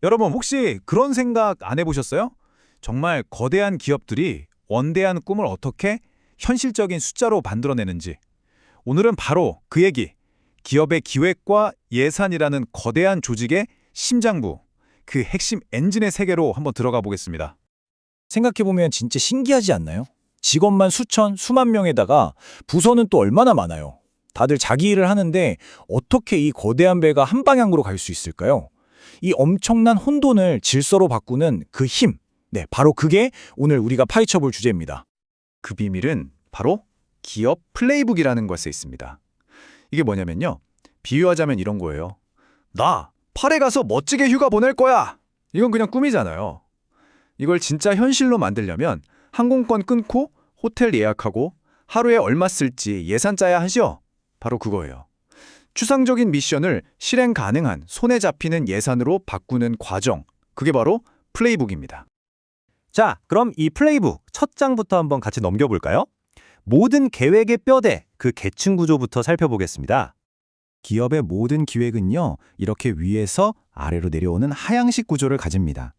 여러분 혹시 그런 생각 안 해보셨어요? 정말 거대한 기업들이 원대한 꿈을 어떻게 현실적인 숫자로 만들어내는지. 오늘은 바로 그 얘기, 기업의 기획과 예산이라는 거대한 조직의 심장부, 그 핵심 엔진의 세계로 한번 들어가 보겠습니다. 생각해보면 진짜 신기하지 않나요? 직원만 수천, 수만 명에다가 부서는 또 얼마나 많아요. 다들 자기 일을 하는데 어떻게 이 거대한 배가 한 방향으로 갈 수 있을까요? 이 엄청난 혼돈을 질서로 바꾸는 그 힘. 네, 바로 그게 오늘 우리가 파헤쳐 볼 주제입니다. 그 비밀은 바로 기업 플레이북이라는 것에 있습니다. 이게 뭐냐면요. 비유하자면 이런 거예요. 나 팔에 가서 멋지게 휴가 보낼 거야. 이건 그냥 꿈이잖아요. 이걸 진짜 현실로 만들려면 항공권 끊고 호텔 예약하고 하루에 얼마 쓸지 예산 짜야 하죠. 바로 그거예요. 추상적인 미션을 실행 가능한 손에 잡히는 예산으로 바꾸는 과정. 그게 바로 플레이북입니다. 자, 그럼 이 플레이북 첫 장부터 한번 같이 넘겨볼까요? 모든 계획의 뼈대, 그 계층 구조부터 살펴보겠습니다. 기업의 모든 기획은요, 이렇게 위에서 아래로 내려오는 하향식 구조를 가집니다.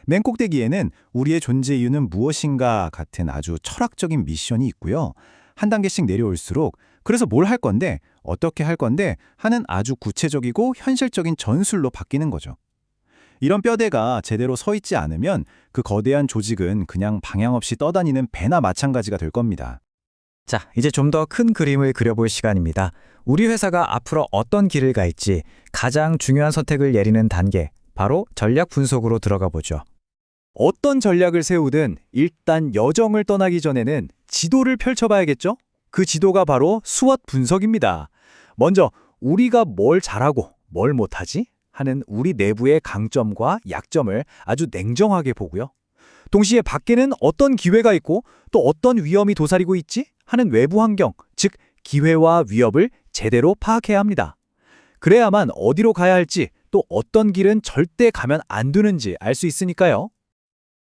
맨 꼭대기에는 우리의 존재 이유는 무엇인가 같은 아주 철학적인 미션이 있고요. 한 단계씩 내려올수록 그래서 뭘 할 건데, 어떻게 할 건데 하는 아주 구체적이고 현실적인 전술로 바뀌는 거죠. 이런 뼈대가 제대로 서 있지 않으면 그 거대한 조직은 그냥 방향 없이 떠다니는 배나 마찬가지가 될 겁니다. 자, 이제 좀 더 큰 그림을 그려볼 시간입니다. 우리 회사가 앞으로 어떤 길을 갈지 가장 중요한 선택을 내리는 단계, 바로 전략 분석으로 들어가 보죠. 어떤 전략을 세우든 일단 여정을 떠나기 전에는 지도를 펼쳐봐야겠죠? 그 지도가 바로 수원 분석입니다. 먼저 우리가 뭘 잘하고 뭘 못하지? 하는 우리 내부의 강점과 약점을 아주 냉정하게 보고요. 동시에 밖에는 어떤 기회가 있고 또 어떤 위험이 도사리고 있지? 하는 외부 환경, 즉 기회와 위협을 제대로 파악해야 합니다. 그래야만 어디로 가야 할지 또 어떤 길은 절대 가면 안 되는지 알 수 있으니까요.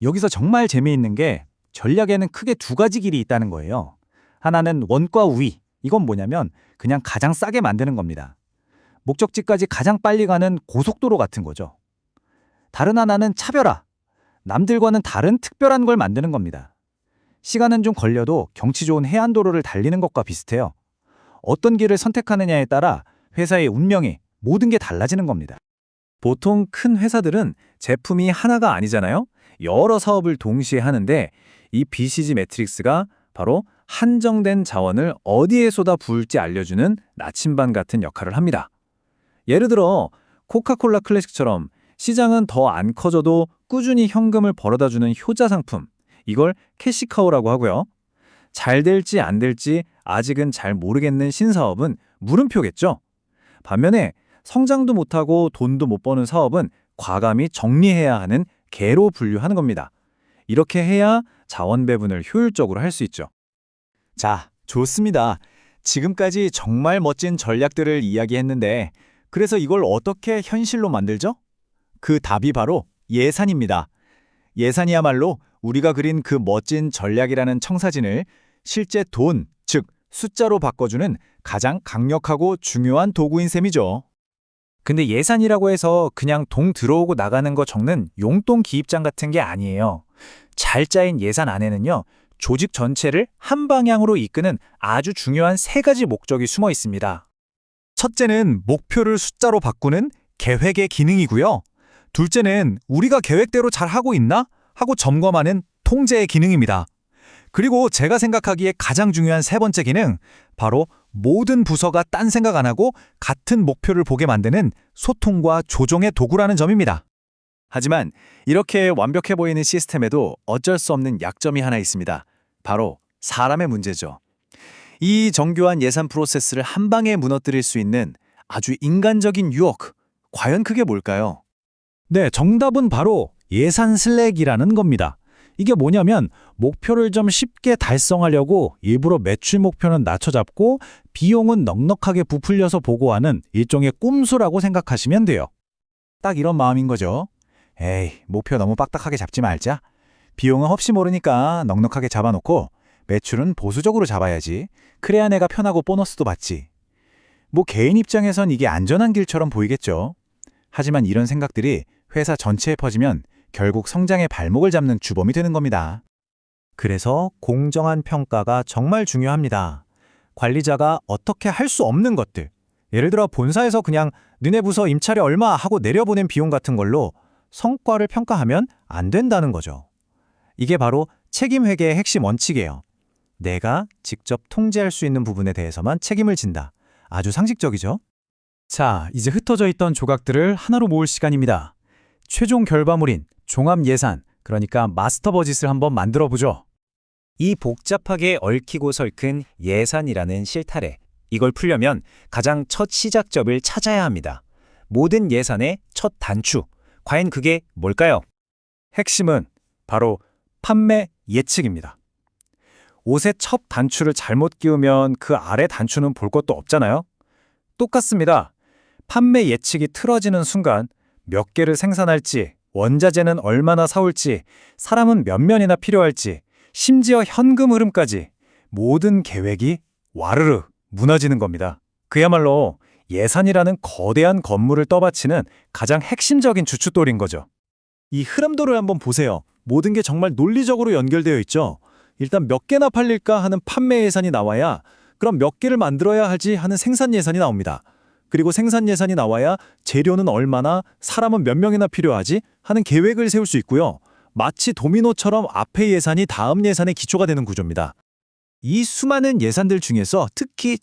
여기서 정말 재미있는 게 전략에는 크게 두 가지 길이 있다는 거예요. 하나는 원과 위. 이건 뭐냐면 그냥 가장 싸게 만드는 겁니다. 목적지까지 가장 빨리 가는 고속도로 같은 거죠. 다른 하나는 차별화. 남들과는 다른 특별한 걸 만드는 겁니다. 시간은 좀 걸려도 경치 좋은 해안도로를 달리는 것과 비슷해요. 어떤 길을 선택하느냐에 따라 회사의 운명이 모든 게 달라지는 겁니다. 보통 큰 회사들은 제품이 하나가 아니잖아요. 여러 사업을 동시에 하는데 이 BCG 매트릭스가 바로 한정된 자원을 어디에 쏟아 부을지 알려주는 나침반 같은 역할을 합니다. 예를 들어 코카콜라 클래식처럼 시장은 더 안 커져도 꾸준히 현금을 벌어다주는 효자 상품, 이걸 캐시카우라고 하고요. 잘 될지 안 될지 아직은 잘 모르겠는 신사업은 물음표겠죠. 반면에 성장도 못하고 돈도 못 버는 사업은 과감히 정리해야 하는 개로 분류하는 겁니다. 이렇게 해야 자원 배분을 효율적으로 할 수 있죠. 자, 좋습니다. 지금까지 정말 멋진 전략들을 이야기했는데 그래서 이걸 어떻게 현실로 만들죠? 그 답이 바로 예산입니다. 예산이야말로 우리가 그린 그 멋진 전략이라는 청사진을 실제 돈, 즉 숫자로 바꿔주는 가장 강력하고 중요한 도구인 셈이죠. 근데 예산이라고 해서 그냥 돈 들어오고 나가는 거 적는 용돈 기입장 같은 게 아니에요. 잘 짜인 예산 안에는요, 조직 전체를 한 방향으로 이끄는 아주 중요한 세 가지 목적이 숨어 있습니다. 첫째는 목표를 숫자로 바꾸는 계획의 기능이고요. 둘째는 우리가 계획대로 잘 하고 있나? 하고 점검하는 통제의 기능입니다. 그리고 제가 생각하기에 가장 중요한 세 번째 기능, 바로 모든 부서가 딴 생각 안 하고 같은 목표를 보게 만드는 소통과 조정의 도구라는 점입니다. 하지만 이렇게 완벽해 보이는 시스템에도 어쩔 수 없는 약점이 하나 있습니다. 바로 사람의 문제죠. 이 정교한 예산 프로세스를 한 방에 무너뜨릴 수 있는 아주 인간적인 유혹, 과연 그게 뭘까요? 네, 정답은 바로 예산 슬랙이라는 겁니다. 이게 뭐냐면 목표를 좀 쉽게 달성하려고 일부러 매출 목표는 낮춰잡고 비용은 넉넉하게 부풀려서 보고하는 일종의 꼼수라고 생각하시면 돼요. 딱 이런 마음인 거죠. 에이, 목표 너무 빡빡하게 잡지 말자. 비용은 혹시 모르니까 넉넉하게 잡아놓고 매출은 보수적으로 잡아야지. 그래야 내가 편하고 보너스도 받지. 뭐 개인 입장에선 이게 안전한 길처럼 보이겠죠. 하지만 이런 생각들이 회사 전체에 퍼지면 결국 성장의 발목을 잡는 주범이 되는 겁니다. 그래서 공정한 평가가 정말 중요합니다. 관리자가 어떻게 할 수 없는 것들, 예를 들어 본사에서 그냥 너네 부서 임차료 얼마 하고 내려보낸 비용 같은 걸로 성과를 평가하면 안 된다는 거죠. 이게 바로 책임회계의 핵심 원칙이에요. 내가 직접 통제할 수 있는 부분에 대해서만 책임을 진다. 아주 상식적이죠? 자, 이제 흩어져 있던 조각들을 하나로 모을 시간입니다. 최종 결과물인 종합 예산, 그러니까 마스터 버짓을 한번 만들어 보죠. 이 복잡하게 얽히고 설큰 예산이라는 실타래. 이걸 풀려면 가장 첫 시작점을 찾아야 합니다. 모든 예산의 첫 단추. 과연 그게 뭘까요? 핵심은 바로 판매 예측입니다. 옷의 첫 단추를 잘못 끼우면 그 아래 단추는 볼 것도 없잖아요. 똑같습니다. 판매 예측이 틀어지는 순간 몇 개를 생산할지, 원자재는 얼마나 사올지, 사람은 몇 명이나 필요할지, 심지어 현금 흐름까지 모든 계획이 와르르 무너지는 겁니다. 그야말로 예산이라는 거대한 건물을 떠받치는 가장 핵심적인 주춧돌인 거죠. 이 흐름도를 한번 보세요. 모든 게 정말 논리적으로 연결되어 있죠. 일단 몇 개나 팔릴까 하는 판매 예산이 나와야 그럼 몇 개를 만들어야 하지 하는 생산 예산이 나옵니다. 그리고 생산 예산이 나와야 재료는 얼마나, 사람은 몇 명이나 필요하지 하는 계획을 세울 수 있고요. 마치 도미노처럼 앞의 예산이 다음 예산의 기초가 되는 구조입니다. 이 수많은 예산들 중에서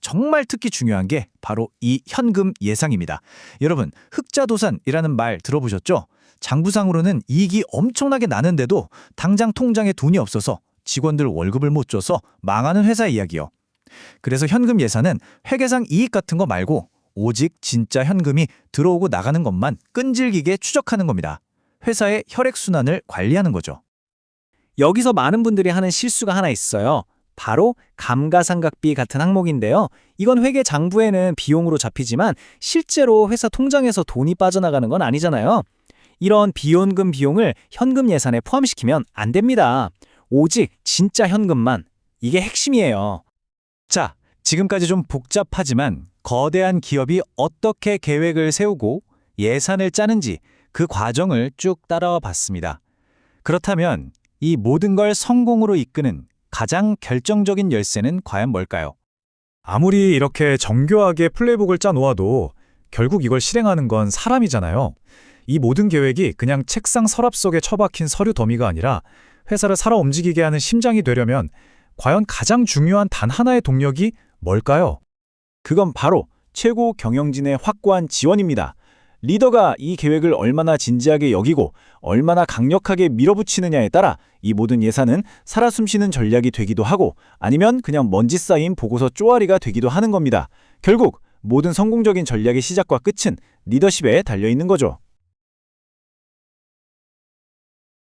정말 특히 중요한 게 바로 이 현금 예상입니다. 여러분, 흑자도산이라는 말 들어보셨죠? 장부상으로는 이익이 엄청나게 나는데도 당장 통장에 돈이 없어서 직원들 월급을 못 줘서 망하는 회사 이야기요. 그래서 현금 예산은 회계상 이익 같은 거 말고 오직 진짜 현금이 들어오고 나가는 것만 끈질기게 추적하는 겁니다. 회사의 혈액순환을 관리하는 거죠. 여기서 많은 분들이 하는 실수가 하나 있어요. 바로 감가상각비 같은 항목인데요. 이건 회계 장부에는 비용으로 잡히지만 실제로 회사 통장에서 돈이 빠져나가는 건 아니잖아요. 이런 비연금 비용을 현금 예산에 포함시키면 안 됩니다. 오직 진짜 현금만. 이게 핵심이에요. 자, 지금까지 좀 복잡하지만 거대한 기업이 어떻게 계획을 세우고 예산을 짜는지 그 과정을 쭉 따라와 봤습니다. 그렇다면 이 모든 걸 성공으로 이끄는 가장 결정적인 열쇠는 과연 뭘까요? 아무리 이렇게 정교하게 플레이북을 짜놓아도 결국 이걸 실행하는 건 사람이잖아요. 이 모든 계획이 그냥 책상 서랍 속에 처박힌 서류 더미가 아니라 회사를 살아 움직이게 하는 심장이 되려면 과연 가장 중요한 단 하나의 동력이 뭘까요? 그건 바로 최고 경영진의 확고한 지원입니다. 리더가 이 계획을 얼마나 진지하게 여기고 얼마나 강력하게 밀어붙이느냐에 따라 이 모든 예산은 살아 숨쉬는 전략이 되기도 하고 아니면 그냥 먼지 쌓인 보고서 쪼아리가 되기도 하는 겁니다. 결국 모든 성공적인 전략의 시작과 끝은 리더십에 달려있는 거죠.